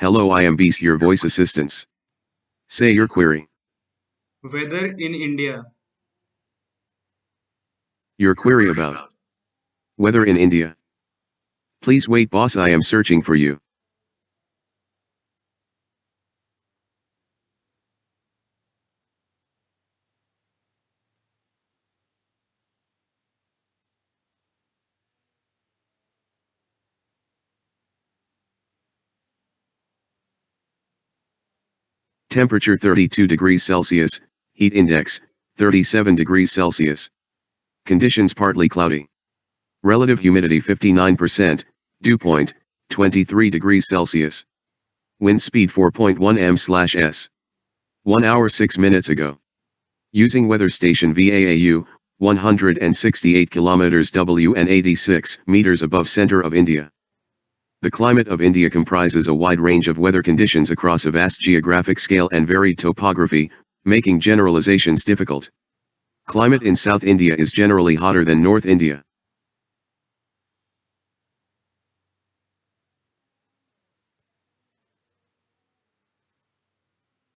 Hello, I am Beast, your voice assistants. Say your query. Weather in India. Your query about weather in India. Please wait, boss, I am searching for you. Temperature 32 degrees Celsius, heat index 37 degrees Celsius. Conditions partly cloudy. Relative humidity 59%, dew point 23 degrees Celsius. Wind speed 4.1 m/s. 1 hour 6 minutes ago. Using weather station VAAU, 168 kilometers W and 86 meters above center of India. The climate of India comprises a wide range of weather conditions across a vast geographic scale and varied topography, making generalizations difficult. Climate in South India is generally hotter than North India.